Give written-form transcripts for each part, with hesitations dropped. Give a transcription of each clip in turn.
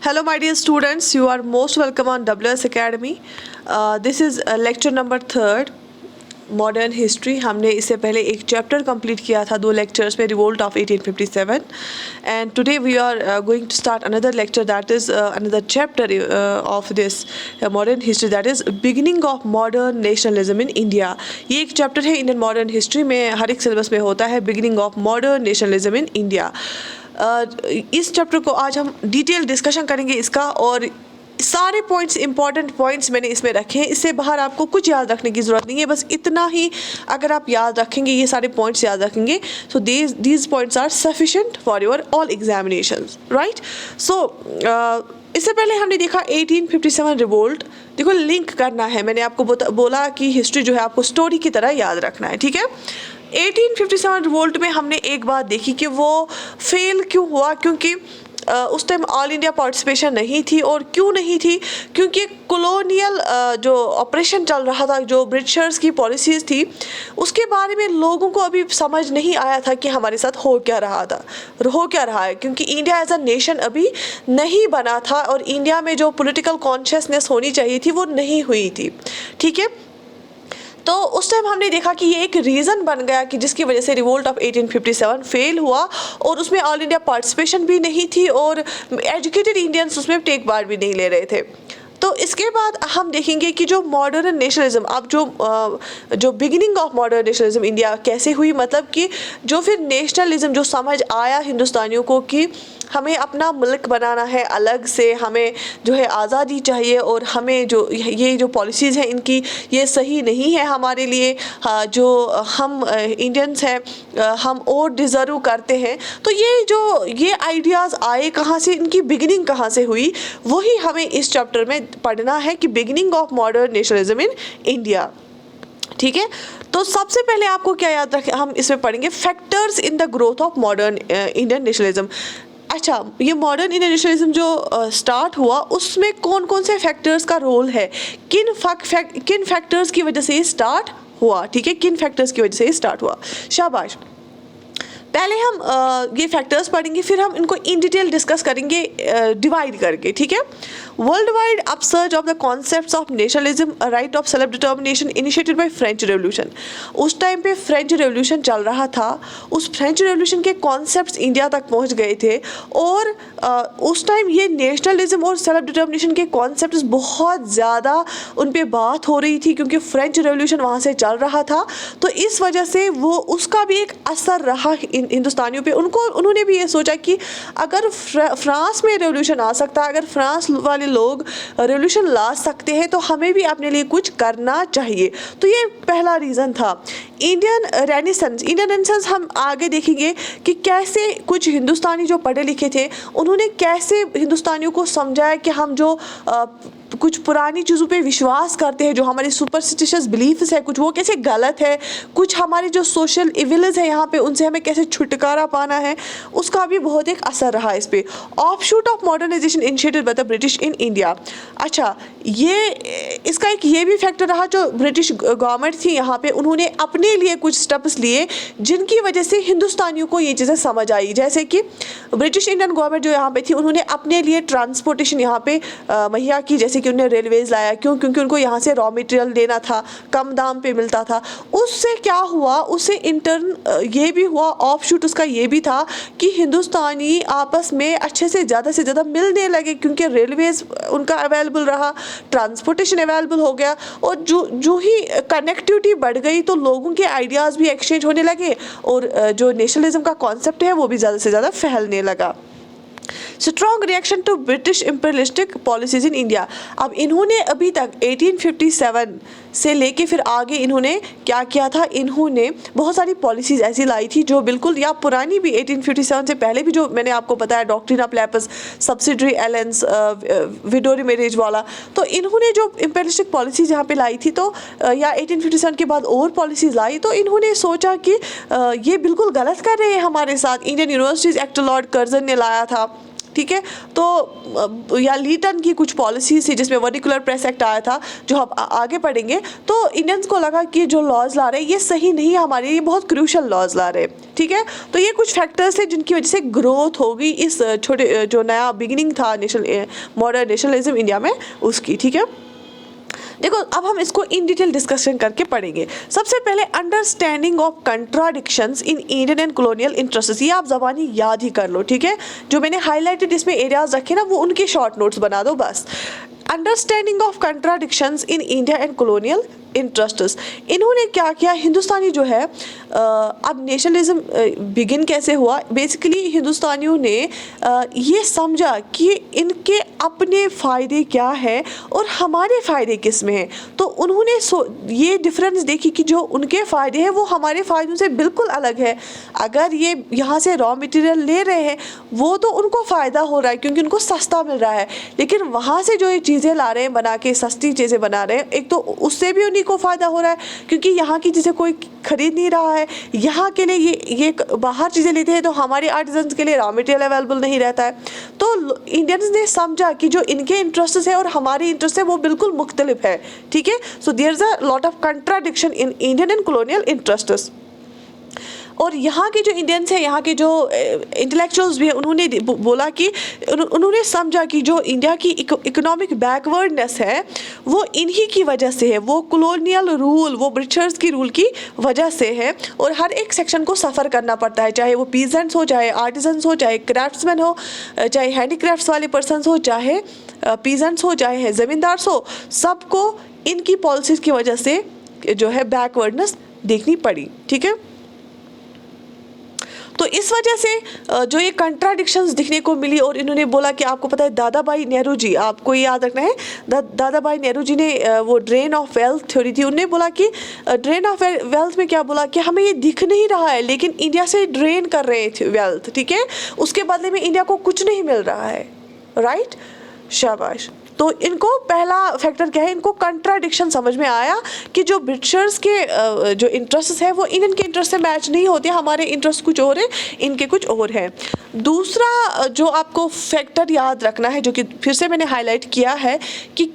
Hello, my dear students. You are most welcome on WS Academy. This is lecture number 3, modern history. हमने इससे पहले एक chapter complete किया था 2 lectures में, revolt of 1857. And today we are going to start another lecture, that is another chapter of this modern history, that is beginning of modern nationalism in India. ये एक chapter है Indian modern history में, हर एक syllabus में होता है, beginning of modern nationalism in India. इस chapter को आज हम डिटेल डिस्कशन करेंगे इसका, और सारे पॉइंट्स, इंपॉर्टेंट पॉइंट्स मैंने इसमें रखे हैं. इससे बाहर आपको कुछ याद रखने की ज़रूरत नहीं है, बस इतना ही अगर आप याद रखेंगे, ये सारे पॉइंट्स याद रखेंगे, so these points are sufficient for your all examinations, right. So इससे पहले हमने देखा 1857 रिवोल्ट. देखो, लिंक करना है, मैंने आपको बोला कि हिस्ट्री जो है आपको स्टोरी की तरह याद रखना है, ठीक है. 1857 रिवोल्ट में हमने एक बात देखी कि वो फेल क्यों हुआ, क्योंकि उस टाइम ऑल इंडिया पार्टिसिपेशन नहीं थी. और क्यों नहीं थी? क्योंकि कॉलोनियल जो ऑपरेशन चल रहा था, जो ब्रिटिशर्स की पॉलिसीज़ थी, उसके बारे में लोगों को अभी समझ नहीं आया था कि हमारे साथ हो क्या रहा है. क्योंकि इंडिया एज अ नेशन अभी नहीं बना था, और इंडिया में जो पॉलिटिकल कॉन्शियसनेस होनी चाहिए थी वो नहीं हुई थी, ठीक है. तो उस टाइम हमने देखा कि ये एक रीज़न बन गया कि जिसकी वजह से रिवोल्ट ऑफ 1857 फेल हुआ, और उसमें ऑल इंडिया पार्टिसिपेशन भी नहीं थी, और एजुकेटेड इंडियंस उसमें टेक पार्ट भी नहीं ले रहे थे. तो इसके बाद हम देखेंगे कि जो मॉडर्न नेशनलिज्म, अब जो beginning of modern nationalism India कैसे हुई, मतलब कि जो फिर नेशनलिज्म जो समझ आया हिंदुस्तानियों को कि हमें अपना मुल्क बनाना है अलग से, हमें जो है आज़ादी चाहिए, और हमें ये जो पॉलिसीज़ हैं इनकी ये सही नहीं है हमारे लिए, जो हम इंडियंस हैं हम और डिज़र्व करते हैं. तो ये आइडियाज़ आए कहाँ से, इनकी बिगिनिंग कहाँ से हुई, वही हमें इस चैप्टर में पढ़ना है कि beginning of modern nationalism in India, ठीक है. तो सबसे पहले आपको क्या याद रखें, हम इसमें पढ़ेंगे factors in the growth of modern Indian nationalism. अच्छा, ये मॉडर्न इंडियन नेशनलिज्म जो स्टार्ट हुआ उसमें कौन कौन से फैक्टर्स का रोल है, किन फैक्टर्स की वजह से ये स्टार्ट हुआ, ठीक है, किन फैक्टर्स की वजह से ये स्टार्ट हुआ. शाबाश. पहले हम ये फैक्टर्स पढ़ेंगे, फिर हम इनको इन डिटेल डिस्कस करेंगे डिवाइड करके, ठीक है. World wide upsurge of the concepts of nationalism, right of self determination initiated by French revolution. उस टाइम पे फ्रेंच रेवोल्यूशन चल रहा था, उस फ्रेंच रेवोल्यूशन के कॉन्सेप्ट्स इंडिया तक पहुंच गए थे, और उस टाइम ये नेशनलिज्म और सेल्फ डिटर्मिनेशन के कॉन्सेप्ट्स बहुत ज़्यादा उन पर बात हो रही थी, क्योंकि फ्रेंच रेवोल्यूशन वहाँ से चल रहा था. तो इस वजह से वो उसका भी एक असर रहा हिंदुस्तानियों पे. उन्होंने भी ये सोचा कि अगर फ्रांस में रेवोल्यूशन आ सकता है, अगर फ्रांस वाले लोग रेवोल्यूशन ला सकते हैं, तो हमें भी अपने लिए कुछ करना चाहिए. तो ये पहला रीज़न था. इंडियन रेनेसेंस हम आगे देखेंगे कि कैसे कुछ हिंदुस्तानी जो पढ़े लिखे थे उन्होंने कैसे हिंदुस्तानियों को समझाया कि हम जो कुछ पुरानी चीज़ों पे विश्वास करते हैं, जो हमारे सुपरस्टिशियस बिलीफ्स है, कुछ वो कैसे गलत है, कुछ हमारे जो सोशल इविल्स है यहाँ पे उनसे हमें कैसे छुटकारा पाना है, उसका भी बहुत एक असर रहा इस पे. Offshoot of modernisation initiated by the British in India. अच्छा, इसका एक ये भी फैक्टर रहा, जो ब्रिटिश गवर्नमेंट थी यहाँ पे, उन्होंने अपने लिए कुछ स्टेप्स लिए जिनकी वजह से हिंदुस्तानियों को ये चीज़ें समझ आई. जैसे कि ब्रिटिश इंडियन गवर्नमेंट जो यहाँ पे थी, उन्होंने अपने लिए ट्रांसपोर्टेशन यहाँ पे मुहैया की, जैसे कि उन्हें रेलवेज लाया. क्योंकि उनको यहाँ से रॉ मटेरियल लेना था, कम दाम पे मिलता था. उससे क्या हुआ, उससे इंटर्न ये भी हुआ, ऑफशूट उसका ये भी था कि हिंदुस्तानी आपस में अच्छे से ज़्यादा मिलने लगे, क्योंकि रेलवेज उनका अवेलेबल रहा, ट्रांसपोर्टेशन अवेलेबल हो गया, और जो ही कनेक्टिविटी बढ़ गई तो लोगों के आइडियाज़ भी एक्सचेंज होने लगे, और जो नेशनलिज्म का कॉन्सेप्ट है वो भी ज़्यादा से ज़्यादा फैलने लगा. Strong reaction to British imperialistic policies in India. अब इन्होंने अभी तक 1857 से लेके फिर आगे इन्होंने क्या किया था, इन्होंने बहुत सारी पॉलिसीज ऐसी लाई थी जो बिल्कुल, या पुरानी भी 1857 से पहले भी, जो मैंने आपको बताया doctrine of lapse, subsidiary alliance, widow marriage वाला. तो इन्होंने जो इम्पीरियलिस्टिक पॉलिसीज यहाँ पे लाई थी, तो या 1857 के बाद और पॉलिसीज लाई, तो इन्होंने सोचा कि ये बिल्कुल गलत कर रहे हैं हमारे साथ. Indian universities act Lord Curzon ने लाया था, ठीक है। तो या लीटन की कुछ पॉलिसीज थी जिसमें वर्निकुलर प्रेस एक्ट आया था, जो हम आगे पढ़ेंगे। तो इंडियंस को लगा कि जो लॉज ला रहे हैं ये सही नहीं है हमारे, ये बहुत क्रूशल लॉज ला रहे हैं, ठीक है। तो ये कुछ फैक्टर्स थे जिनकी वजह से ग्रोथ हो गई इस छोटे जो नया बिगिनिंग था मॉडर्न नेशनलिज्म इंडिया में उसकी, ठीक है। देखो अब हम इसको इन डिटेल डिस्कशन करके पढ़ेंगे। सबसे पहले understanding of contradictions in Indian and colonial interest, ये आप ज़बानी याद ही कर लो, ठीक है। जो मैंने हाईलाइटेड इसमें एरियाज रखे ना वो उनके शॉर्ट नोट्स बना दो बस। Understanding of contradictions in India and colonial interests, इन्होंने क्या किया, हिंदुस्तानी जो है अब नेशनलिज्म बिगिन कैसे हुआ, बेसिकली हिंदुस्तानियों ने ये समझा कि इनके अपने फ़ायदे क्या है और हमारे फ़ायदे किस में हैं। तो उन्होंने ये डिफरेंस देखी कि जो उनके फ़ायदे हैं वो हमारे फ़ायदों से बिल्कुल अलग है। अगर ये यहाँ से रॉ मटेरियल ले रहे हैं वो तो उनको फ़ायदा हो रहा है क्योंकि उनको सस्ता मिल रहा है, लेकिन वहाँ से जो ये चीज़ें ला रहे हैं बना के, सस्ती चीज़ें बना रहे हैं, एक तो उससे भी को फायदा हो रहा है क्योंकि यहाँ की चीज़ें कोई खरीद नहीं रहा है। यहाँ के लिए ये बाहर चीज़ें लेते हैं तो हमारे आर्टिजन्स के लिए रॉ मटेरियल अवेलेबल नहीं रहता है। तो इंडियंस ने समझा कि जो इनके इंटरेस्ट है और हमारे इंटरेस्ट है वो बिल्कुल मुख्तलिफ है, ठीक है। So there is a lot of contradiction in Indian and colonial interests. और यहाँ के जो इंडियंस हैं, यहाँ के जो इंटेलेक्चुअल्स भी हैं, उन्होंने बोला कि उन्होंने समझा कि जो इंडिया की इकोनॉमिक बैकवर्डनेस है वो इन्हीं की वजह से है, वो कॉलोनियल रूल, वो ब्रिटिशर्स की रूल की वजह से है। और हर एक सेक्शन को सफ़र करना पड़ता है, चाहे वो पीजेंट्स हो, चाहे आर्टिजन्स हो, चाहे क्राफ्ट्समैन हो, चाहे हैंडीक्राफ्ट्स वाले पर्सनस हो, चाहे पीजेंट्स हो, चाहे ज़मींदार्स हो, सबको इनकी पॉलिसीज़ की वजह से जो है बैकवर्डनेस देखनी पड़ी, ठीक है। तो इस वजह से जो ये कंट्राडिक्शंस दिखने को मिली और इन्होंने बोला कि आपको पता है दादा भाई नेहरू जी, आपको ये याद रखना है, दादा भाई नेहरू जी ने वो ड्रेन ऑफ वेल्थ थ्योरी थी, उन्होंने बोला कि ड्रेन ऑफ वेल्थ में क्या बोला कि हमें ये दिख नहीं रहा है लेकिन इंडिया से ड्रेन कर रहे थे वेल्थ, ठीक है, उसके बदले में इंडिया को कुछ नहीं मिल रहा है, राइट, शाबाश। तो इनको पहला फैक्टर क्या है, इनको कंट्राडिक्शन समझ में आया कि जो ब्रिटिशर्स के जो इंटरेस्ट है वो इंडियन के इंटरेस्ट से मैच नहीं होते, हमारे इंटरेस्ट कुछ और है, इनके कुछ और है। दूसरा जो आपको फैक्टर याद रखना है, जो कि फिर से मैंने हाईलाइट किया है कि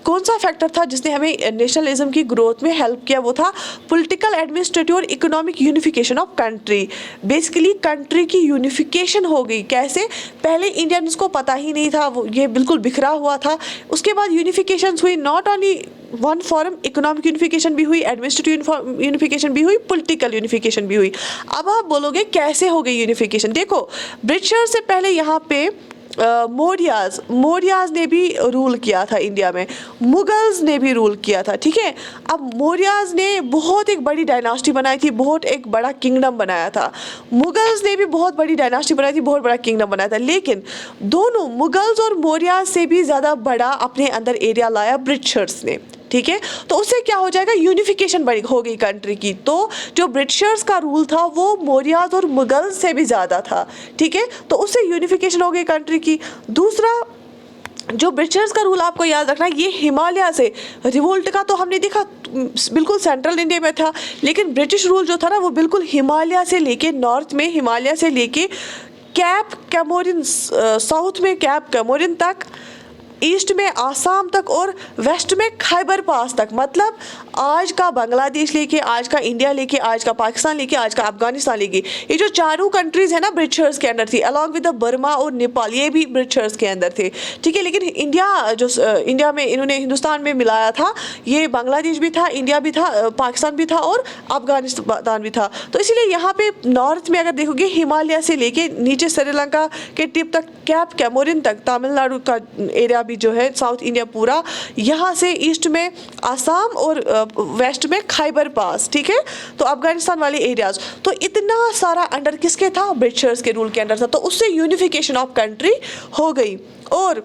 कौन सा फैक्टर था जिसने हमें नेशनलिज्म की ग्रोथ में हेल्प किया, वो था पॉलिटिकल, एडमिनिस्ट्रेटिव और economic unification of country. Basically country की यूनिफिकेशन हो गई। कैसे? पहले इंडियंस को पता ही नहीं था, वो ये बिल्कुल बिखरा हुआ था। उसके बाद यूनिफिकेशन हुई, not only one form, economic unification भी हुई, एडमिनिस्ट्रेटिव यूनिफिकेशन भी हुई, पॉलिटिकल यूनिफिकेशन भी हुई। अब आप बोलोगे कैसे हो गई यूनिफिकेशन? देखो, ब्रिटिशर से पहले यहाँ पे मौर्याज ने भी रूल किया था इंडिया में, मुगल्स ने भी रूल किया था, ठीक है। अब मौर्याज ने बहुत एक बड़ी डायनास्टी बनाई थी, बहुत एक बड़ा किंगडम बनाया था। मुगल्स ने भी बहुत बड़ी डायनास्टी बनाई थी, बहुत बड़ा किंगडम बनाया था। लेकिन दोनों मुगल्स और मौर्याज से भी ज़्यादा बड़ा अपने अंदर एरिया लाया ब्रिटिशर्स ने, ठीक है। तो उससे क्या हो जाएगा, यूनिफिकेशन बड़ी हो गई कंट्री की। तो जो ब्रिटिशर्स का रूल था वो मौर्याज और मुगल से भी ज़्यादा था, ठीक है। तो उससे यूनिफिकेशन हो गई कंट्री की। दूसरा, जो ब्रिटिशर्स का रूल आपको याद रखना है, ये हिमालय से रिवोल्ट का तो हमने देखा बिल्कुल सेंट्रल इंडिया में था, लेकिन ब्रिटिश रूल जो था ना वो बिल्कुल हिमालय से लेके नॉर्थ में, हिमालय से लेके कैप कैमोरिन, साउथ में कैप कैमोरिन तक, ईस्ट में आसाम तक और वेस्ट में खैबर पास तक। मतलब आज का बांग्लादेश लेके, आज का इंडिया लेके, आज का पाकिस्तान लेके, आज का अफगानिस्तान लेके, ये जो चारों कंट्रीज है ना ब्रिटिशर्स के अंदर थी, अलॉन्ग विद द बर्मा और नेपाल, ये भी ब्रिटिशर्स के अंदर थे, ठीक है। लेकिन इंडिया में इन्होंने हिंदुस्तान में मिलाया था, ये बांग्लादेश भी था, इंडिया भी था, पाकिस्तान भी था और अफगानिस्तान भी था। तो इसीलिए यहाँ पे नॉर्थ में अगर देखोगे, हिमालय से लेके नीचे श्रीलंका के टिप तक, कैप कैमोरिन तक, तमिलनाडु का एरिया जो है, साउथ इंडिया पूरा, यहाँ से ईस्ट में आसाम और वेस्ट में खैबर पास, ठीक है। तो अफगानिस्तान वाले एरियाज, तो इतना सारा अंडर किसके था, ब्रिटिशर्स के रूल के अंडर था। तो उससे यूनिफिकेशन ऑफ कंट्री हो गई। और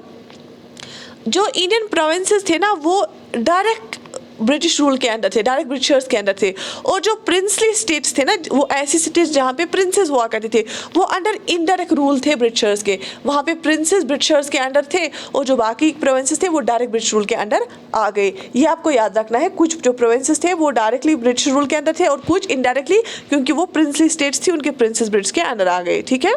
जो इंडियन प्रोविंसेस थे ना वो डायरेक्ट ब्रिटिश रूल के अंदर थे, डायरेक्ट ब्रिटिशर्स के अंदर थे। और जो प्रिंसली स्टेट्स थे ना, वो ऐसी स्टेट्स जहाँ पे प्रिंसेस हुआ करते थे, वो अंडर इनडायरेक्ट रूल थे ब्रिटिशर्स के, वहाँ पे प्रिंसेस ब्रिटिशर्स के अंडर थे और जो बाकी प्रोविंसेस थे वो डायरेक्ट ब्रिटिश रूल के अंडर आ गए। ये आपको याद रखना है, कुछ जो प्रोविंसेस थे वो डायरेक्टली ब्रिटिश रूल के अंदर थे और कुछ इनडायरेक्टली, क्योंकि वो प्रिंसली स्टेट्स थी, उनके प्रिंसेस ब्रिटिश के अंदर आ गए, ठीक है।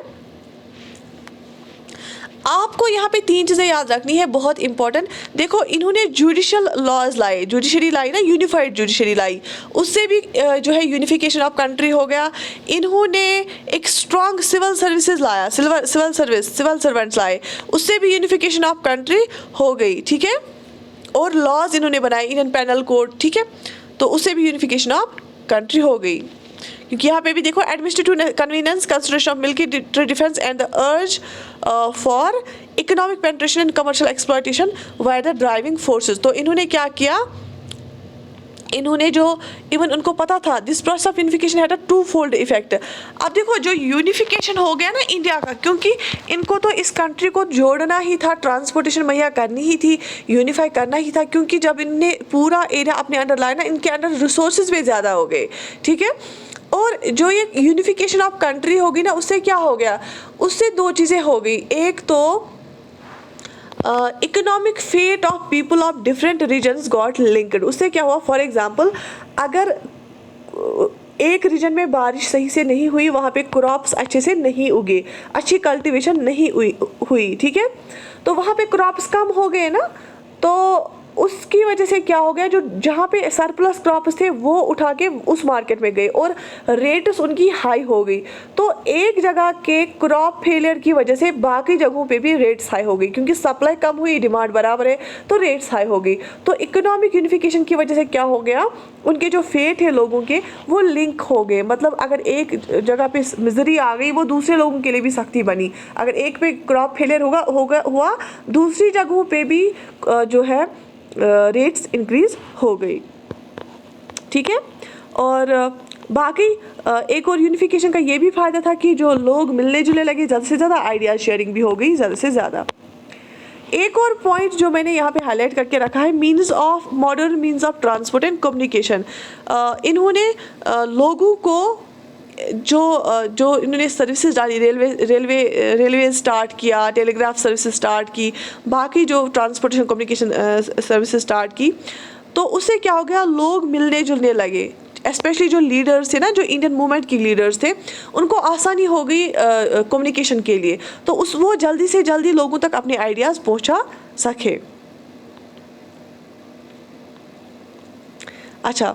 आपको यहाँ पे 3 चीज़ें याद रखनी है, बहुत इंपॉर्टेंट। देखो, इन्होंने जुडिशल लॉज लाए, जुडिशरी लाई ना, यूनिफाइड जुडिशरी लाई, उससे भी जो है यूनिफिकेशन ऑफ कंट्री हो गया। इन्होंने एक स्ट्रॉन्ग सिविल सर्विसेज लाया, सिविल सर्वेंट्स लाए, उससे भी यूनिफिकेशन ऑफ कंट्री हो गई, ठीक है। और लॉज इन्होंने बनाए, इंडियन पेनल कोड, ठीक है, तो उससे भी यूनिफिकेशन ऑफ कंट्री हो गई। क्योंकि यहाँ पे भी देखो, administrative convenience, consideration of military defence and the urge for economic penetration and commercial exploitation were the driving forces. तो इन्होंने क्या किया, इन्होंने जो इवन उनको पता था, this process of unification had a two fold effect. अब देखो, जो यूनिफिकेशन हो गया ना इंडिया का, क्योंकि इनको तो इस कंट्री को जोड़ना ही था, ट्रांसपोर्टेशन मुहैया करनी ही थी, यूनिफाई करना ही था, क्योंकि जब इनने पूरा एरिया अपने अंडर लाया ना, इनके अंडर रिसोर्सेज भी ज़्यादा हो गए, ठीक है। और जो ये यूनिफिकेशन ऑफ कंट्री होगी ना, उससे क्या हो गया, उससे 2 चीज़ें हो गई। एक तो economic fate of people of different regions got linked. उससे क्या हुआ, फॉर एग्जांपल, अगर एक रीजन में बारिश सही से नहीं हुई, वहाँ पे क्रॉप्स अच्छे से नहीं उगे, अच्छी कल्टीवेशन नहीं हुई, ठीक है, तो वहाँ पे क्रॉप्स कम हो गए ना, तो उसकी वजह से क्या हो गया, जो जहाँ पे सरप्लस क्रॉप्स थे वो उठा के उस मार्केट में गए और रेट्स उनकी हाई हो गई। तो एक जगह के क्रॉप फेलियर की वजह से बाकी जगहों पे भी रेट्स हाई हो गई, क्योंकि सप्लाई कम हुई, डिमांड बराबर है, तो रेट्स हाई हो गई। तो इकोनॉमिक यूनिफिकेशन की वजह से क्या हो गया, उनके जो फेट है लोगों के, वो लिंक हो गए। मतलब अगर एक जगह पे मिजरी आ गई, वो दूसरे लोगों के लिए भी सख्ती बनी। अगर एक पे क्रॉप फेलियर हुआ, दूसरी जगहों पे भी जो है रेट्स इंक्रीज हो गई, ठीक है। और बाकी एक और यूनिफिकेशन का ये भी फ़ायदा था कि जो लोग मिलने जुलने लगे, ज़्यादा से ज़्यादा आइडियाज शेयरिंग भी हो गई, ज़्यादा से ज़्यादा। एक और पॉइंट जो मैंने यहाँ पे हाईलाइट करके रखा है, means of modern means of transport and communication. इन्होंने लोगों को जो इन्होंने सर्विसेज डाली, रेलवे स्टार्ट किया, टेलीग्राफ सर्विसेज स्टार्ट की, बाकी जो ट्रांसपोर्टेशन कम्युनिकेशन सर्विसेज स्टार्ट की, तो उससे क्या हो गया, लोग मिलने जुलने लगे। स्पेशली जो लीडर्स थे ना, जो इंडियन मूवमेंट की लीडर्स थे, उनको आसानी हो गई कम्युनिकेशन के लिए, तो वो जल्दी से जल्दी लोगों तक अपने आइडियाज़ पहुंचा सके। अच्छा,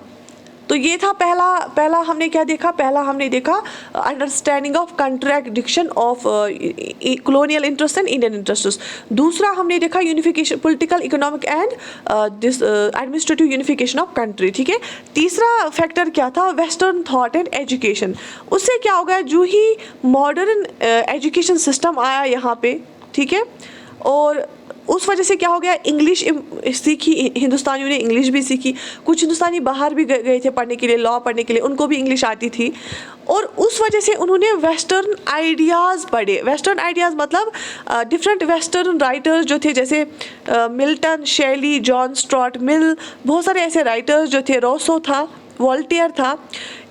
तो ये था पहला हमने क्या देखा, पहला हमने देखा understanding of contradiction of colonial interest and Indian interest. दूसरा हमने देखा unification, political, economic and this administrative unification of country, ठीक है। तीसरा फैक्टर क्या था, वेस्टर्न थॉट एंड एजुकेशन। उससे क्या हो गया, जो ही मॉडर्न एजुकेशन सिस्टम आया यहाँ पे, ठीक है, और उस वजह से क्या हो गया, इंग्लिश सीखी, हिंदुस्तानियों ने इंग्लिश भी सीखी। कुछ हिंदुस्तानी बाहर भी गए थे पढ़ने के लिए, लॉ पढ़ने के लिए, उनको भी इंग्लिश आती थी, और उस वजह से उन्होंने वेस्टर्न आइडियाज़ पढ़े। वेस्टर्न आइडियाज़ मतलब डिफरेंट वेस्टर्न राइटर्स जो थे, जैसे मिल्टन, शेली, जॉन स्टुअर्ट मिल, बहुत सारे ऐसे राइटर्स जो थे, रोसो था, वॉल्टेयर था,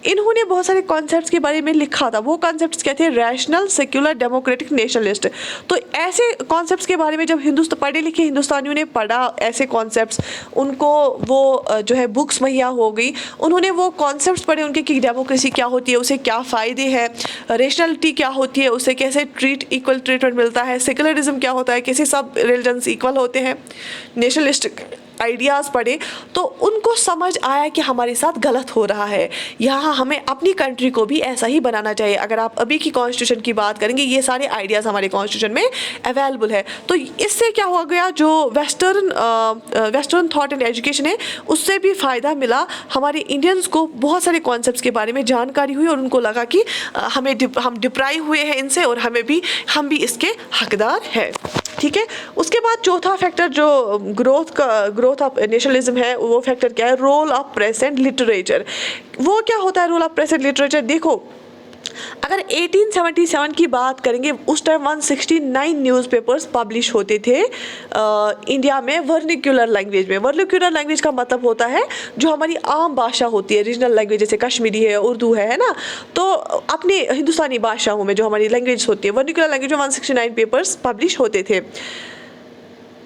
इन्होंने बहुत सारे कॉन्सेप्ट्स के बारे में लिखा था। वो कॉन्सेप्ट्स क्या थे, रैशनल, सेक्युलर, डेमोक्रेटिक, नेशनलिस्ट। तो ऐसे कॉन्सेप्ट्स के बारे में जब पढ़े लिखे हिंदुस्तानियों ने पढ़ा ऐसे कॉन्सेप्ट्स, उनको वो जो है बुक्स मुहैया हो गई, उन्होंने वो कॉन्सेप्ट्स पढ़े उनके कि डेमोक्रेसी क्या होती है, उसे क्या फ़ायदे हैं, रेशनलिटी क्या होती है, उसे कैसे इक्वल ट्रीटमेंट मिलता है, सेक्युलरिज्म क्या होता है, कैसे सब रिलीजन्स इक्वल होते हैं, नेशनलिस्ट आइडियाज़ पढ़े, तो उनको समझ आया कि हमारे साथ गलत हो रहा है, यहाँ हमें अपनी कंट्री को भी ऐसा ही बनाना चाहिए। अगर आप अभी की कॉन्स्टिट्यूशन की बात करेंगे, ये सारे आइडियाज़ हमारे कॉन्स्टिट्यूशन में अवेलेबल है। तो इससे क्या हो गया, जो वेस्टर्न थॉट एंड एजुकेशन है, उससे भी फ़ायदा मिला। हमारे इंडियंस को बहुत सारे कॉन्सेप्ट्स के बारे में जानकारी हुई और उनको लगा कि हम डिप्राइव हुए हैं इनसे और हम भी इसके हकदार हैं, ठीक है। उसके बाद चौथा फैक्टर जो ग्रोथ ऑफ नेशनलिज्म है, वो फैक्टर क्या है, role of press and literature. वो क्या होता है role of press and literature, देखो अगर 1877 की बात करेंगे, उस टाइम 169 न्यूज़पेपर्स पब्लिश होते थे इंडिया में वर्निकुलर लैंग्वेज में। वर्निकुलर लैंग्वेज का मतलब होता है जो हमारी आम भाषा होती है, रीजनल लैंग्वेज, जैसे कश्मीरी है, उर्दू है ना, तो अपने हिंदुस्तानी भाषाओं में जो हमारी लैंग्वेज होती है, वर्निकुलर लैंग्वेज में 169 पेपर्स पब्लिश होते थे।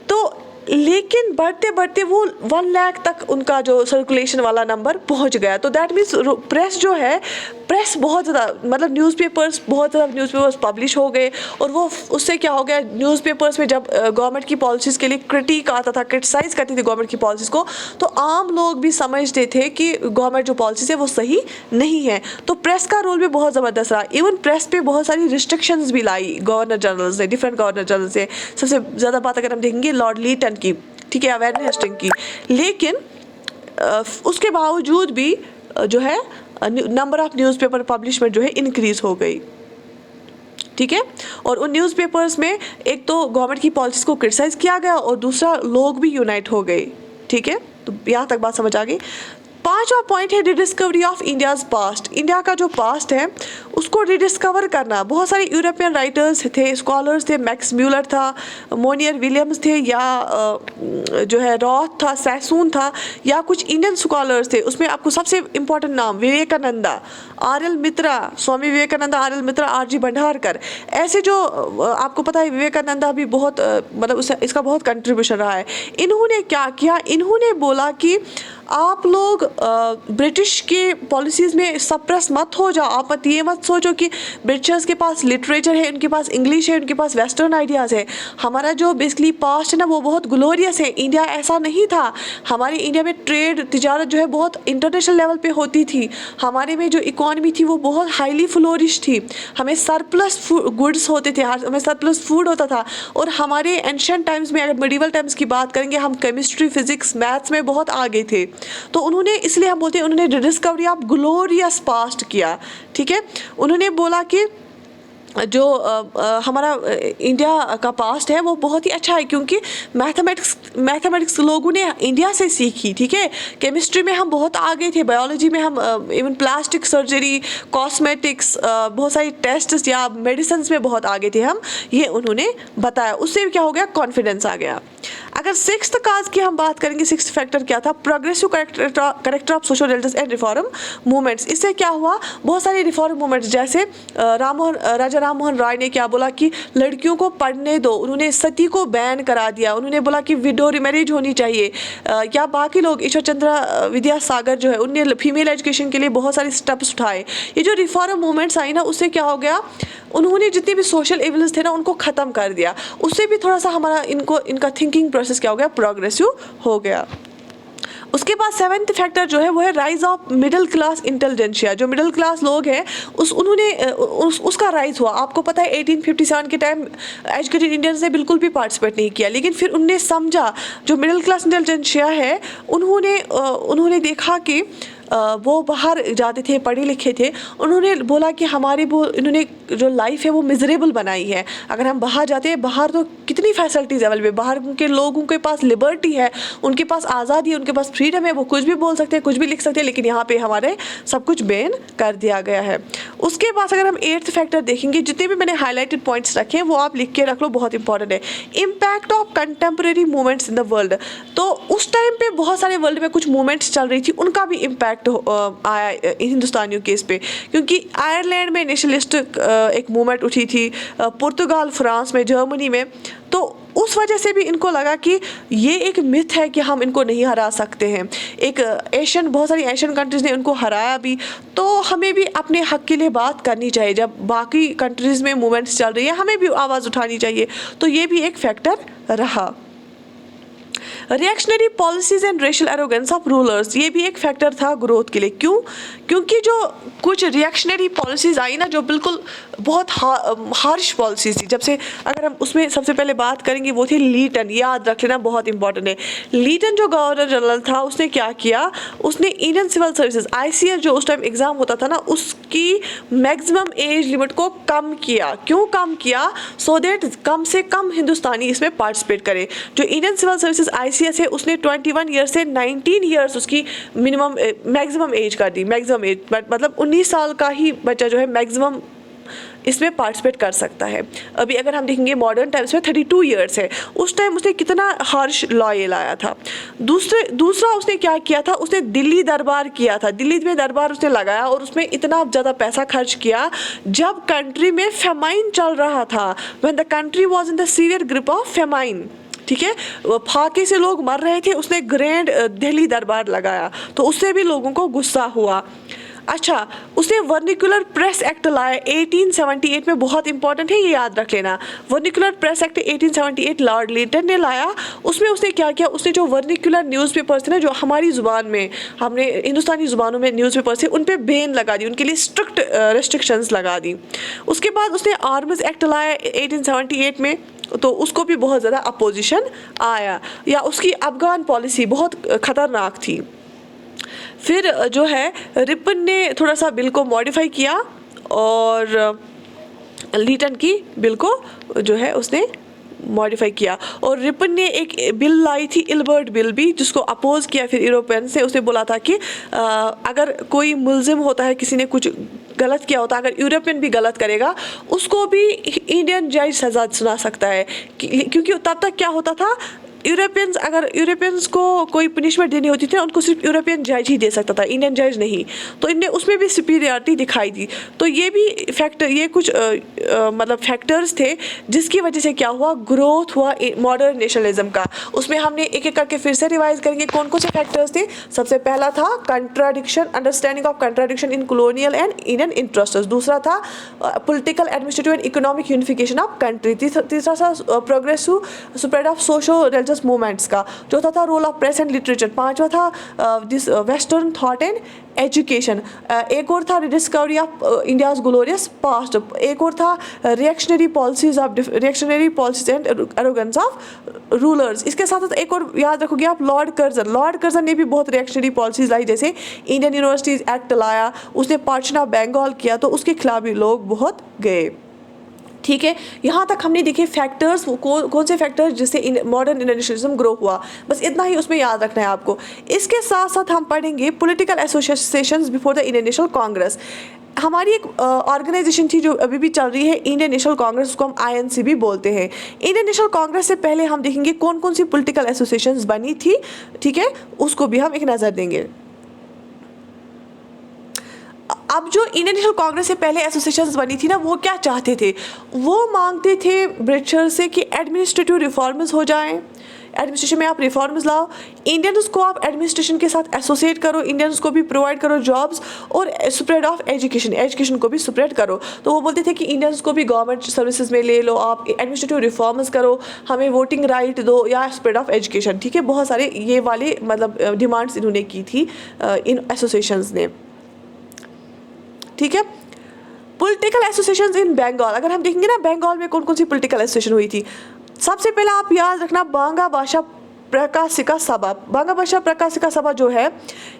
तो लेकिन बढ़ते बढ़ते वो 1 लाख तक उनका जो सर्कुलेशन वाला नंबर पहुंच गया। तो दैट मीन्स प्रेस जो है, प्रेस बहुत ज़्यादा, मतलब न्यूज़पेपर्स, बहुत ज़्यादा न्यूज़पेपर्स पब्लिश हो गए। और वो उससे क्या हो गया, न्यूज़पेपर्स में जब गवर्नमेंट की पॉलिसीज़ के लिए क्रिटिक आता था, क्रिटिसाइज़ करती थी गवर्नमेंट की पॉलिसीज़ को, तो आम लोग भी समझते थे कि गवर्नमेंट जो पॉलिसीज़ है वो सही नहीं है। तो प्रेस का रोल भी बहुत ज़बरदस्त रहा। इवन प्रेस पे बहुत सारी रिस्ट्रिक्शंस भी लाई गवर्नर जनरल्स ने, डिफरेंट गवर्नर जनरल से। सबसे ज़्यादा बात अगर हम देखेंगे लॉर्ड लीटन की, ठीक है, अवेयरनेस हेस्टिंग की। लेकिन उसके बावजूद भी जो है नंबर ऑफ न्यूज़पेपर पब्लिशमेंट जो है इंक्रीज़ हो गई, ठीक है। और उन न्यूज़पेपर्स में एक तो गवर्नमेंट की पॉलिसीज़ को क्रिटिसाइज़ किया गया और दूसरा लोग भी यूनाइट हो गए, ठीक है। तो यहाँ तक बात समझ आ गई। 5वां पॉइंट है rediscovery of India's past. India का जो पास्ट है उसको रिडिस्कवर करना। बहुत सारे यूरोपियन राइटर्स थे, स्कॉलर्स थे, मैक्स म्यूलर था, मोनियर विलियम्स थे, या जो है रॉथ था, सैसून था, या कुछ इंडियन स्कॉलर्स थे। उसमें आपको सबसे इंपॉर्टेंट नाम विवेकानंदा, आर.एल. मित्रा, स्वामी विवेकानंदा, आर.एल. मित्रा, आर.जी. भंडारकर, ऐसे जो आपको पता है विवेकानंदा भी बहुत मतलब इसका बहुत कंट्रीब्यूशन रहा है। इन्होंने क्या किया, इन्होंने बोला कि आप लोग ब्रिटिश के पॉलिसीज़ में सप्रेस मत हो जाओ। आप ये मत सोचो कि ब्रिटिशर्स के पास लिटरेचर है, उनके पास इंग्लिश है, उनके पास वेस्टर्न आइडियाज़ है। हमारा जो बेसिकली पास्ट है ना वो बहुत ग्लोरियस है। इंडिया ऐसा नहीं था। हमारे इंडिया में ट्रेड, तिजारत जो है बहुत इंटरनेशनल लेवल पे होती थी। हमारे में जो इकॉनमी थी वो बहुत हाईली फ्लोरिश थी। हमें सरप्लस गुड्स होते थे, हमें सरप्लस फूड होता था। और हमारे एंशिएंट टाइम्स में, अगर मिडिवल टाइम्स की बात करेंगे, हम केमिस्ट्री, फिजिक्स, मैथ्स में बहुत आगे थे। तो उन्होंने, इसलिए हम बोलते हैं उन्होंने डिस्कवरी ऑफ ग्लोरियस पास्ट किया, ठीक है। उन्होंने बोला कि जो हमारा इंडिया का पास्ट है वो बहुत ही अच्छा है, क्योंकि मैथमेटिक्स लोगों ने इंडिया से सीखी, ठीक है। केमिस्ट्री में हम बहुत आगे थे, बायोलॉजी में हम इवन प्लास्टिक सर्जरी, कॉस्मेटिक्स, बहुत सारी टेस्ट्स या मेडिसिन में बहुत आगे थे हम, ये उन्होंने बताया। उससे क्या हो गया, कॉन्फिडेंस आ गया। अगर 6th काज की हम बात करेंगे, 6th फैक्टर क्या था, progressive character of social justice and reform movements. इससे क्या हुआ, बहुत सारे रिफॉर्म मूवमेंट्स, जैसे राजा राम मोहन राय ने क्या बोला कि लड़कियों को पढ़ने दो, उन्होंने सती को बैन करा दिया, उन्होंने बोला कि विडो मैरिज होनी चाहिए। या बाकी लोग, ईश्वर चंद्र विद्यासागर जो है, उनने फीमेल एजुकेशन के लिए बहुत सारे स्टेप्स उठाए। ये जो रिफॉर्म मूवमेंट्स आई ना, उससे क्या हो गया, उन्होंने जितने भी सोशल इविल्स थे ना उनको ख़त्म कर दिया। उससे भी थोड़ा सा हमारा इनका थिंकिंग प्रोसेस क्या हो गया, प्रोग्रेसिव हो गया। उसके बाद 7th फैक्टर जो है वो है rise of middle class intelligentsia. जो मिडिल क्लास लोग हैं उसका राइज हुआ। आपको पता है 1857 के टाइम एजुकेटेड इंडियंस ने बिल्कुल भी पार्टिसिपेट नहीं किया, लेकिन फिर उनने समझा, जो मिडिल क्लास इंटेलिजेंशिया है उन्होंने देखा कि वो बाहर जाते थे, पढ़े लिखे थे, उन्होंने बोला कि इन्होंने जो लाइफ है वो मिजरेबल बनाई है। अगर हम बाहर जाते हैं, बाहर तो कितनी फैसिलिटीज़ अवेलेबल, बाहर के लोगों के पास लिबर्टी है, उनके पास आज़ादी है, उनके पास फ्रीडम है, वो कुछ भी बोल सकते हैं, कुछ भी लिख सकते हैं, लेकिन यहाँ पे हमारे सब कुछ बैन कर दिया गया है। उसके बाद अगर हम 8th फैक्टर देखेंगे, जितने भी मैंने हाईलाइटेड पॉइंट्स रखे हैं वो आप लिख के रख लो, बहुत इंपॉर्टेंट है। Impact of contemporary movements in the world. तो उस टाइम पे बहुत सारे वर्ल्ड में कुछ मूवमेंट्स चल रही थी, उनका भी इम्पैक्ट आया हिंदुस्तानियों केस पे, क्योंकि आयरलैंड में नेशनलिस्ट एक मूवमेंट उठी थी, पुर्तगाल, फ्रांस में, जर्मनी में। तो उस वजह से भी इनको लगा कि ये एक मिथ है कि हम इनको नहीं हरा सकते हैं। बहुत सारी एशियन कंट्रीज़ ने उनको हराया भी, तो हमें भी अपने हक के लिए बात करनी चाहिए। जब बाकी कंट्रीज़ में मूवमेंट्स चल रही है, हमें भी आवाज़ उठानी चाहिए। तो ये भी एक फैक्टर रहा। Reactionary policies and racial arrogance of rulers, ये भी एक फैक्टर था ग्रोथ के लिए। क्यों? क्योंकि जो कुछ रिएक्शनरी पॉलिसीज आई ना, जो बिल्कुल बहुत हार्श पॉलिसीज थी, जब से अगर हम उसमें सबसे पहले बात करेंगे वो थी लीटन। याद रख लेना, बहुत इंपॉर्टेंट है। लीटन जो गवर्नर जनरल था, उसने क्या किया, उसने इंडियन सिविल सर्विसेज ICS जो उस टाइम एग्जाम होता था ना, उसकी मैक्सिमम एज लिमिट को कम किया। क्यों कम किया? सो दैट कम से कम हिंदुस्तानी इसमें पार्टिसिपेट करे। जो इंडियन सिविल सर्विसेज ICS है, उसने 21 ईयर से 19 ईयर्स उसकी मैक्सिमम एज कर दी। मैक्सिमम एज मतलब 19 साल का ही बच्चा जो है मैक्सिमम इसमें पार्टिसिपेट कर सकता है। अभी अगर हम देखेंगे मॉडर्न टाइम्स में 32 ईयर्स है। उस टाइम उसने कितना हार्श लॉ ये लाया था। दूसरा उसने क्या किया था, उसने दिल्ली दरबार किया था। दिल्ली में दरबार उसने लगाया और उसमें इतना ज़्यादा पैसा खर्च किया जब कंट्री में फेमाइन चल रहा था, when the country was in the severe grip of famine. ठीक है, फाके से लोग मर रहे थे, उसने ग्रैंड दिल्ली दरबार लगाया, तो उससे भी लोगों को गुस्सा हुआ। अच्छा, उसने वर्निकुलर प्रेस एक्ट लाया 1878 में, बहुत इंपॉर्टेंट है, ये याद रख लेना। Vernacular press act 1878 Lord Linton ने लाया। उसमें उसने क्या किया, उसने जो वर्निकुलर न्यूज़पेपर्स थे ना, जो हमारी ज़ुबान में, हमने हिंदुस्तानी ज़ुबानों में न्यूज़पेपर्स थे, उन पे बैन लगा दी, उनके लिए स्ट्रिक्ट रेस्ट्रिक्शंस लगा दी। उसके बाद उसने आर्म्स एक्ट लाया 1878 में, तो उसको भी बहुत ज़्यादा अपोजिशन आया, या उसकी अफगान पॉलिसी बहुत ख़तरनाक थी। फिर जो है रिपन ने थोड़ा सा बिल को मॉडिफाई किया और लीटन की बिल को जो है उसने मॉडिफाई किया, और रिपन ने एक बिल लाई थी, इल्बर्ट बिल भी, जिसको अपोज किया फिर यूरोपियन से। उसने बोला था कि अगर कोई मुल्जिम होता है, किसी ने कुछ गलत किया होता है, अगर यूरोपियन भी गलत करेगा उसको भी इंडियन जज सज़ा सुना सकता है, क्योंकि तब तक क्या होता था, अगर यूरोपियंस को कोई पनिशमेंट देनी होती थी, उनको सिर्फ यूरोपियन जज ही दे सकता था, इंडियन जज नहीं। तो इनने उसमें भी सुपीरियरिटी दिखाई दी। तो ये भी फैक्टर, ये कुछ मतलब फैक्टर्स थे जिसकी वजह से क्या हुआ, ग्रोथ हुआ मॉडर्न नेशनलिज्म का। उसमें हमने एक एक करके फिर से रिवाइज करेंगे कौन कौन से फैक्टर्स थे। सबसे पहला था contradiction, understanding of contradiction in colonial and Indian interest. दूसरा था political, administrative and economic unification of country. तीसरा था progressive spread of socio religious movements का। चौथा था role of press and literature. पांचवा था this western thought and education. एक और था discovery of India's glorious past. एक और था reactionary policies and arrogance of rulers. इसके साथ साथ एक और याद रखोगे आप, लॉर्ड कर्जन ने भी बहुत रिएक्शनरी पॉलिसीज लाई, जैसे इंडियन यूनिवर्सिटीज एक्ट लाया, उसने पार्टीशन ऑफ बंगाल किया, तो उसके खिलाफ भी लोग बहुत गए। ठीक है, यहाँ तक हमने देखे फैक्टर्स, कौन से फैक्टर्स जिससे मॉडर्न इंडियन नेशनलिज्म ग्रो हुआ, बस इतना ही उसमें याद रखना है आपको। इसके साथ साथ हम पढ़ेंगे political associations before the Indian national Congress. हमारी एक ऑर्गेनाइजेशन थी जो अभी भी चल रही है, इंडियन नेशनल कांग्रेस, उसको हम INC भी बोलते हैं। इंडियन नेशनल कांग्रेस से पहले हम देखेंगे कौन कौन सी पॉलिटिकल एसोसिएशंस बनी थी, ठीक है, उसको भी हम एक नज़र देंगे। अब जो इंडियन नेशनल कांग्रेस से पहले एसोसिएशंस बनी थी ना, वो क्या चाहते थे, वो मांगते थे ब्रिटिशर्स से कि एडमिनिस्ट्रेटिव रिफॉर्म्स हो जाएं, एडमिनिस्ट्रेशन में आप रिफॉर्म्स लाओ, इंडियंस को आप एडमिनिस्ट्रेशन के साथ एसोसिएट करो, इंडियंस को भी प्रोवाइड करो जॉब्स, और स्प्रेड ऑफ एजुकेशन को भी स्प्रेड करो। तो वो बोलते थे कि इंडियंस को भी गवर्नमेंट सर्विसेज में ले लो, आप एडमिनिस्ट्रेटिव रिफॉर्म्स करो, हमें वोटिंग राइट दो, या स्प्रेड ऑफ एजुकेशन। ठीक है, बहुत सारे ये वाले मतलब डिमांड्स इन्होंने की थी इन एसोसिएशंस ने। ठीक है, पॉलिटिकल एसोसिएशंस इन बंगाल, अगर हम देखेंगे ना बंगाल में कौन कौन सी पॉलिटिकल एसोसिएशन हुई थी। सबसे पहले आप याद रखना बांगा भाषा प्रकाशिका सभा। बांगा भाषा प्रकाशिका सभा जो है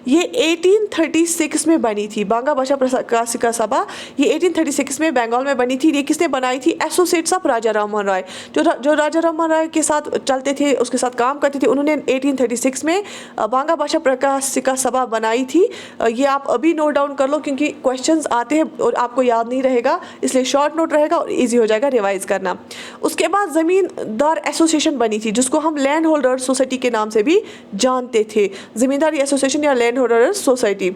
ये 1836 में बनी थी। बांगा भाषा प्रकाशिका सभा ये 1836 में बंगाल में बनी थी। ये किसने बनाई थी, एसोसिएट्स ऑफ राजा राममोहन राय, जो राजा राममोहन राय के साथ चलते थे, उसके साथ काम करते थे, उन्होंने 1836 में बांगा भाषा प्रकाशिका सभा बनाई थी। ये आप अभी नोट डाउन कर लो, क्योंकि क्वेश्चंस आते हैं और आपको याद नहीं रहेगा, इसलिए शॉर्ट नोट रहेगा और ईजी हो जाएगा रिवाइज करना। उसके बाद ज़मींदार एसोसिएशन बनी थी, जिसको हम लैंड होल्डर सोसाइटी के नाम से भी जानते थे, जमींदारी एसोसिएशन या लैंड होल्डर सोसाइटी।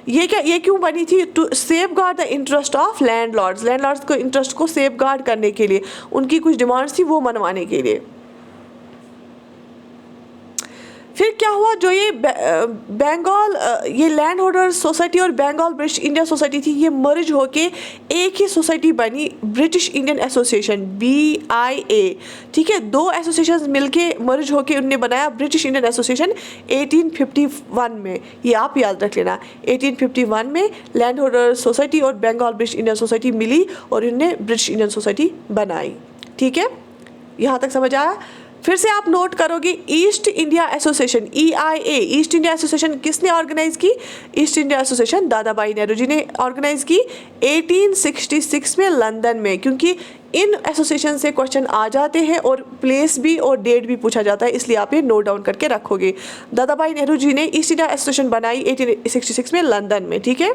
ये क्यों बनी थी, to safeguard the interest of landlords को इंटरेस्ट को सेफगार्ड करने के लिए, उनकी कुछ डिमांड्स थी वो मनवाने के लिए। फिर क्या हुआ, जो ये बंगाल ये लैंड होल्डर सोसाइटी और बंगाल ब्रिटिश इंडिया सोसाइटी थी, ये मर्ज होके एक ही सोसाइटी बनी, ब्रिटिश इंडियन एसोसिएशन BIA। ठीक है, दो एसोसिएशंस मिलके मर्ज होके उन्होंने बनाया ब्रिटिश इंडियन एसोसिएशन 1851 में। ये आप याद रख लेना, 1851 में लैंड होल्डर सोसाइटी और बंगाल ब्रिटिश इंडियन सोसाइटी मिली और उन्होंने ब्रिटिश इंडियन सोसाइटी बनाई। ठीक है, यहाँ तक समझ आया। फिर से आप नोट करोगे east India association EIA, east India association किसने ऑर्गेनाइज की, ईस्ट इंडिया एसोसिएशन दादा भाई नेहरू जी ने ऑर्गेनाइज की 1866 में लंदन में, क्योंकि इन एसोसिएशन से क्वेश्चन आ जाते हैं और प्लेस भी और डेट भी पूछा जाता है, इसलिए आप ये नोट डाउन करके रखोगे। दादा भाई नेहरू जी ने ईस्ट इंडिया एसोसिएशन बनाई 1866 में लंदन में। ठीक है,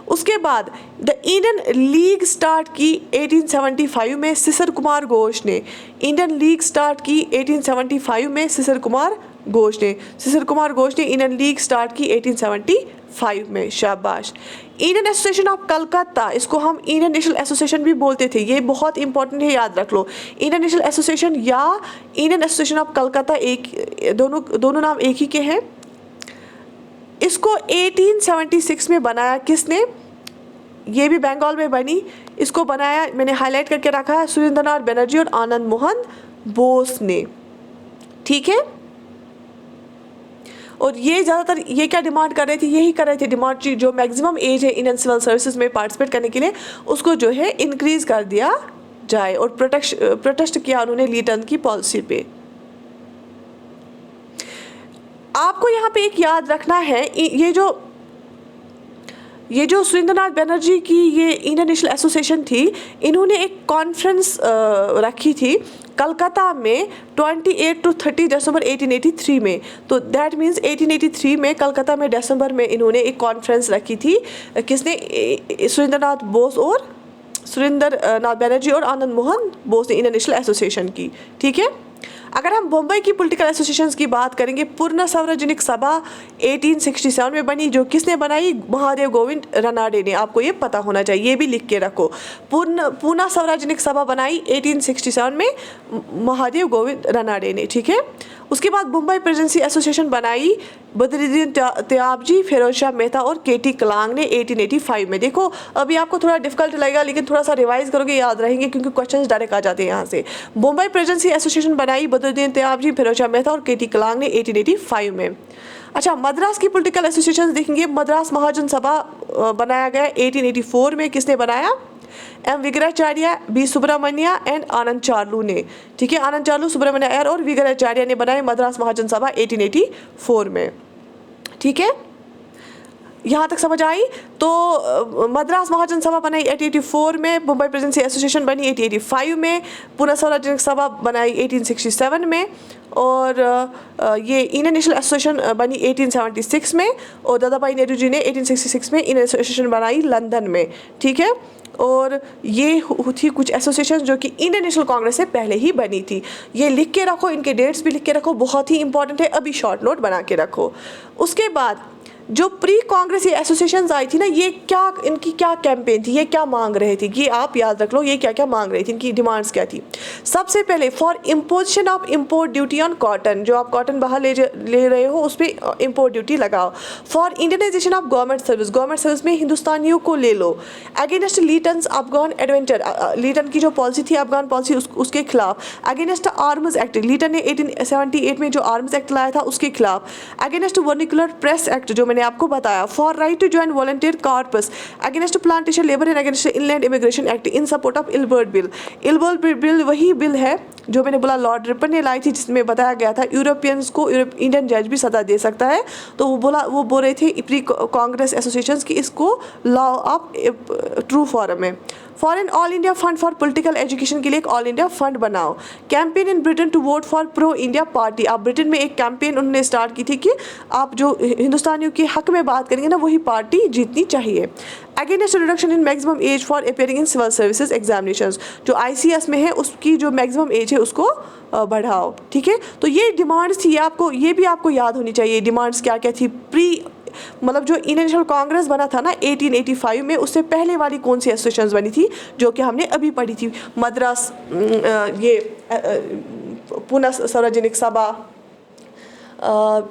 उसके बाद द इंडियन लीग स्टार्ट की 1875 में सिसर कुमार घोष ने। इंडियन लीग स्टार्ट की 1875 में सिसर कुमार घोष ने इंडियन लीग स्टार्ट की 1885 में। शाबाश। इंडियन एसोसिएशन ऑफ कलकत्ता, इसको हम इंडियन नेशनल एसोसिएशन भी बोलते थे, ये बहुत इंपॉर्टेंट है, याद रख लो। इंडियन नेशनल एसोसिएशन या इंडियन एसोसिएशन ऑफ कलकत्ता एक दोनों नाम एक ही के हैं। इसको 1876 में बनाया किसने? ये भी बंगाल में बनी। इसको बनाया, मैंने हाईलाइट करके रखा है, सुरेंद्रनाथ बनर्जी और आनंद मोहन बोस ने। ठीक है। और ये ज़्यादातर ये क्या डिमांड कर रहे थे? यही कर रहे थे डिमांड, जो मैक्सिमम एज है इंडियन सिविल सर्विसेज में पार्टिसिपेट करने के लिए, उसको जो है इंक्रीज कर दिया जाए। और प्रोटेस्ट किया उन्होंने लीटन की पॉलिसी पे। आपको यहाँ पे एक याद रखना है, ये जो सुरेंद्रनाथ बनर्जी की ये इंडियन नेशनल एसोसिएशन थी, इन्होंने एक कॉन्फ्रेंस रखी थी कलकत्ता में 28 to 30 दिसंबर 1883 में। तो दैट मीन्स 1883 में कलकत्ता में दिसंबर में इन्होंने एक कॉन्फ्रेंस रखी थी। किसने? सुरेंद्रनाथ बनर्जी और आनंद मोहन बोस ने इंडियन नेशनल एसोसिएशन की। ठीक है। अगर हम बम्बई की पॉलिटिकल एसोसिएशंस की बात करेंगे, पूर्ण सार्वजनिक सभा 1867 में बनी, जो किसने बनाई? महादेव गोविंद रनाडे ने। आपको ये पता होना चाहिए, ये भी लिख के रखो। पूर्ण सार्वजनिक सभा बनाई 1867 में महादेव गोविंद रनाडे ने। ठीक है। उसके बाद मुंबई प्रेसिडेंसी एसोसिएशन बनाई बदरुद्दीन त्याबजी, फिरोज शाह मेहता और केटी कलांग ने 1885 में। देखो अभी आपको थोड़ा डिफिकल्ट लगेगा, लेकिन थोड़ा सा रिवाइज करोगे याद रहेंगे, क्योंकि क्वेश्चंस डायरेक्ट आ जाते हैं यहाँ से। मुंबई प्रेसिडेंसी एसोसिएशन बनाई बदरुद्दीन त्याबजी, फिरोज शाह मेहता और केटी कलांग ने 1885 में। अच्छा, मद्रास की पॉलिटिकल एसोसिएशन देखेंगे। मद्रास महाजन सभा बनाया गया 1884 में। किसने बनाया? एम विग्रहाचार्य, बी सुब्रमण्य एंड आनंद चार्लू ने। ठीक है। आनंद चार्लू, सुब्रमण्य अय्यर और विग्रहाचार्य ने बनाए मद्रास महाजन सभा 1884 में। ठीक है। यहाँ तक समझ आई? तो मद्रास महाजन सभा बनाई 1884 में, मुंबई प्रेसिडेंसी एसोसिएशन बनी 1885 में, पुनः सार्वजनिक सभा बनाई 1867 में, और ये इंडियन नेशनल एसोसिएशन बनी 1876 में, और दादाभाई नेहरू जी ने 1866 में इंडियन एसोसिएशन बनाई लंदन में। ठीक है। और ये थी कुछ एसोसिएशन जो कि इंडियन नेशनल कांग्रेस से पहले ही बनी थी। ये लिख के रखो, इनके डेट्स भी लिख के रखो, बहुत ही इंपॉर्टेंट है, अभी शॉर्ट नोट बना के रखो। उसके बाद जो प्री कांग्रेस ये एसोसिएशंस आई थी ना, ये क्या, इनकी क्या कैंपेन थी, ये क्या मांग रहे थे, ये आप याद रख लो, ये क्या क्या मांग रही थी, इनकी डिमांड्स क्या थी। सबसे पहले for imposition of import duty on cotton, जो आप कॉटन बाहर ले रहे हो उस पर इम्पोर्ट ड्यूटी लगाओ। For Indianisation of government service में हिंदुस्तानियों को ले लो। Against Lytton's Afghan adventure, Lytton की जो पॉलिसी थी अफगान पॉलिसी, उसके खिलाफ। अगेंस्ट आर्म्स एक्ट, लीटन ने 1878 में जो आर्म्स एक्ट लाया था उसके खिलाफ। अगेंस्ट वर्निकुलर प्रेस एक्ट, जो मैंने आपको बताया। For right to join volunteer corps, against plantation labour and against inland immigration act, in support of Ilbert bill. Ilbert bill वही बिल है जो मैंने बोला लॉर्ड रिपन ने लाई थी, जिसमें बताया गया था यूरोपियंस को इंडियन जज भी सजा दे सकता है। तो वो बोल रहे थे प्री कांग्रेस एसोसिएशंस की इसको लॉ ऑफ ट्रू फॉरम है। Foreign all India fund for political education के लिए एक ऑल इंडिया फंड बनाओ। Campaign in Britain to vote for pro India party, आप ब्रिटेन में एक कैंपेन उन्होंने स्टार्ट की थी कि आप जो हिंदुस्तानियों के हक में बात करेंगे ना, वही पार्टी जीतनी चाहिए। Against reduction in maximum age for appearing in civil services examinations, जो ICS में है उसकी जो मैक्सिमम एज है उसको बढ़ाओ। ठीक है। तो ये डिमांड्स थी, आपको ये भी आपको याद होनी चाहिए डिमांड्स क्या क्या थी। मतलब जो इंडियन नेशनल कांग्रेस बना था ना 1885 में, उससे पहले वाली कौन सी एसोसिएशंस बनी थी जो कि हमने अभी पढ़ी थी? मद्रास, ये पुनः सार्वजनिक सभा,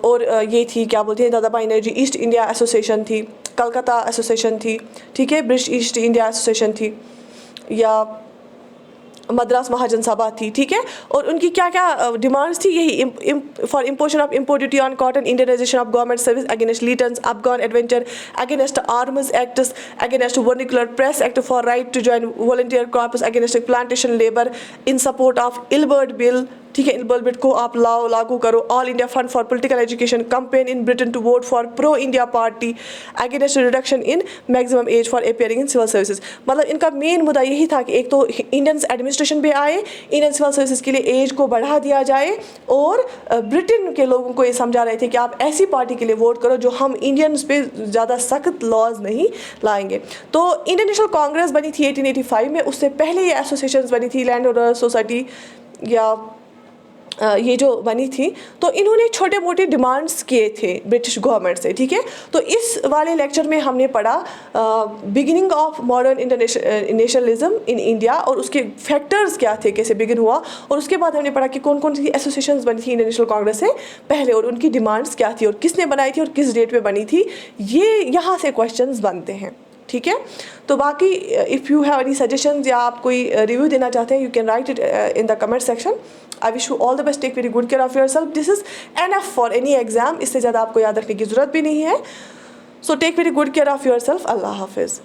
और ये थी क्या बोलते हैं Dadabhai Nehru, east India association थी, कलकत्ता एसोसिएशन थी। ठीक है। ब्रिटिश ईस्ट इंडिया एसोसिएशन थी, या मद्रास महाजन सभा थी। ठीक है। और उनकी क्या क्या डिमांड्स थी? यही for imposition of import duty on cotton, Indianisation of government service, against Lytton's Afghan adventure, against arms acts, against vernacular press act, for right to join volunteer corps, against plantation labour, in support of Ilbert bill. ठीक है। Ilbert bill को आप लागू करो। All India fund for political education, campaign in Britain to vote for pro India party, against reduction in maximum age for appearing in civil services. मतलब इनका main मुद्दा यही था कि एक तो इंडियन एडमिनिस्ट्रेशन पे आए, इंडियन सिविल सर्विसेज के लिए एज को बढ़ा दिया जाए, और ब्रिटेन के लोगों को ये समझा रहे थे कि आप ऐसी पार्टी के लिए वोट करो जो हम इंडियंस पे ज़्यादा सख्त लॉज नहीं लाएंगे। तो इंडियन नेशनल कांग्रेस बनी थी 1885 में, उससे पहले ये एसोसिएशन बनी थी लैंड ओनर्स सोसाइटी, या ये जो बनी थी, तो इन्होंने छोटे मोटे डिमांड्स किए थे ब्रिटिश गवर्नमेंट से, ठीक है। तो इस वाले लेक्चर में हमने पढ़ा beginning of modern nationalism in India और उसके फैक्टर्स क्या थे, कैसे बिगिन हुआ, और उसके बाद हमने पढ़ा कि कौन कौन सी एसोसिएशंस बनी थी इंडियन नेशनल कांग्रेस से पहले और उनकी डिमांड्स क्या थी और किसने बनाई थी और किस डेट पे बनी थी। ये यहाँ से क्वेश्चंस बनते हैं, ठीक है। तो बाकी if you have any suggestions या आप कोई रिव्यू देना चाहते हैं, you can write it in the comment section. I wish you all the best, take very good care of yourself, this is enough for any exam, इससे ज़्यादा आपको याद रखने की ज़रूरत भी नहीं है। So take very good care of yourself, अल्लाह हाफिज़।